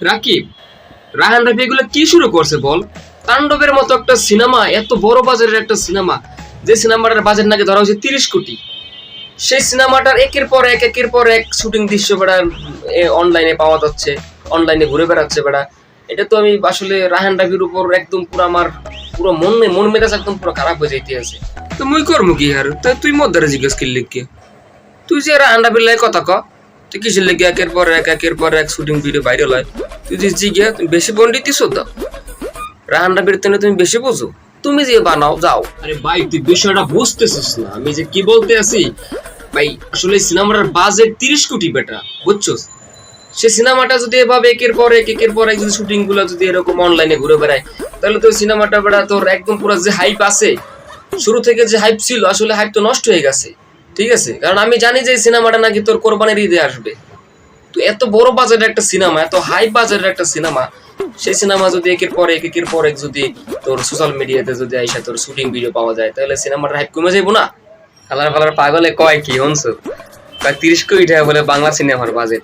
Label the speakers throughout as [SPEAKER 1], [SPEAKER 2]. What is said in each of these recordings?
[SPEAKER 1] রাকিব, রায়হান রাফি এগুলো কি শুরু করছে বল? তাণ্ডবের মতো একটা সিনেমা, এত বড় বাজারের একটা সিনেমা, যে সিনেমাটার বাজেট নাকি ধরা হয়েছে 30 কোটি, সেই সিনেমাটার একের পর এক শুটিং দৃশ্য বেড়া অনলাইনে পাওয়া যাচ্ছে, অনলাইনে ঘুরে বেড়াচ্ছে বেড়া। এটা তো আমি আসলে রায়হান রাফির উপর একদম পুরো আমার পুরো মন মেজাজ একদম পুরো খারাপ হয়ে যাইতে আছে। তো মুই করবো কি আর? তা তুই মধ্যে জিজ্ঞেস করলি কি? তুই যে রায়হান রাফির লাগে কথা ক, তুই কিসের লেগে একের পর এক শুটিং ভিডিও ভাইরাল হয়? তুই যে জিজ্ঞা, তুমি বেশি পন্ডিতই শ্রদ্ধা রায়হান রাফির তেনে তুমি বেশি বোঝো, তুমি যে বানাও যাও। আরে ভাই, তুই বিষয়টা বুঝতেছিস না আমি যে কি বলতে আছি। ভাই আসলে সিনেমাটার বাজেট 30 কোটি বেটা, বুঝছস? সে সিনেমাটা যদি এভাবে একের পর এক যদি শুটিং গুলো যদি এরকম অনলাইনে ঘুরে বেড়ায়, তাহলে তো সিনেমাটা বেটা তোর একদম পুরো যে হাইপ আছে, শুরু থেকে যে হাইপ ছিল, আসলে হাইপ তো নষ্ট হয়ে গেছে। ঠিক আছে, কারণ আমি জানি যে সিনেমাটা নাকি তোর কোরবানির ঈদে আসবে। তো এত বড় বাজেটের একটা সিনেমা, এত হাই বাজেটের একটা সিনেমা, সেই সিনেমা যদি একের পর এক যদি তোর সোশ্যাল মিডিয়াতে যদি আইসা তোর শুটিং ভিডিও পাওয়া যায়, তাহলে সিনেমাটার হাইপ কমে যাইবো না? কালার ফালার পাগলে কয় কি হনছো, কয় 30 কোটি টাকা বলে বাংলা সিনেমার বাজেট।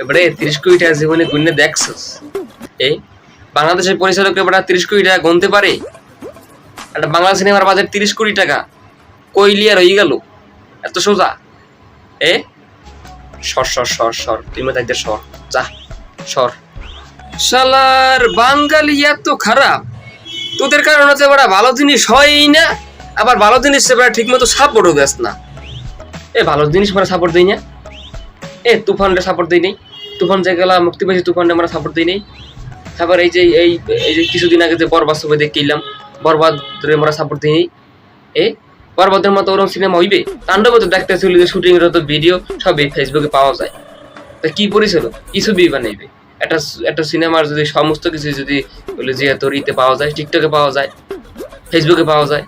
[SPEAKER 1] এবারে 30 কোটি টাকা জীবনে গুণে দেখছস? এই বাংলাদেশের পরিচালক এবার 30 কোটি টাকা গুনতে পারে? একটা বাংলা সিনেমার বাজেট 30 কোটি টাকা, কইলি আর হয়ে গেল? এত সোজা? এ সর তুই তাইতে সর, যা সর। শালার বাঙালি এত খারাপ, তোদের কারণে তো এবার ভালো জিনিস হয়ই না, আবার ভালো জিনিস এবার ঠিক মতো সাপোর্টও দেস না। ভালো জিনিস আমরা সাপোর্ট দিই না। তুফানটা সাপোর্ট দিই নেই, তুফান যে গেলা মুক্তি পেয়েছি, তুফানটা আমরা সাপোর্ট দিই নেই। তারপর এই যে কিছুদিন আগে যে বরবাদ ছবি দেখলাম, বরবাদ আমরা সাপোর্ট দিই নেই। বরবাদের মতো ওরকম সিনেমা হইবে? তাণ্ডব তো দেখতে ছিল যে শুটিং এর তো ভিডিও সবই ফেসবুকে পাওয়া যায়। তা কি পরিছিল, কি ছবি বানাইবে? একটা একটা সিনেমার যদি সমস্ত কিছু যদি বলে যে তোর ইতে পাওয়া যায়, টিকটকে পাওয়া যায়, ফেসবুকে পাওয়া যায়,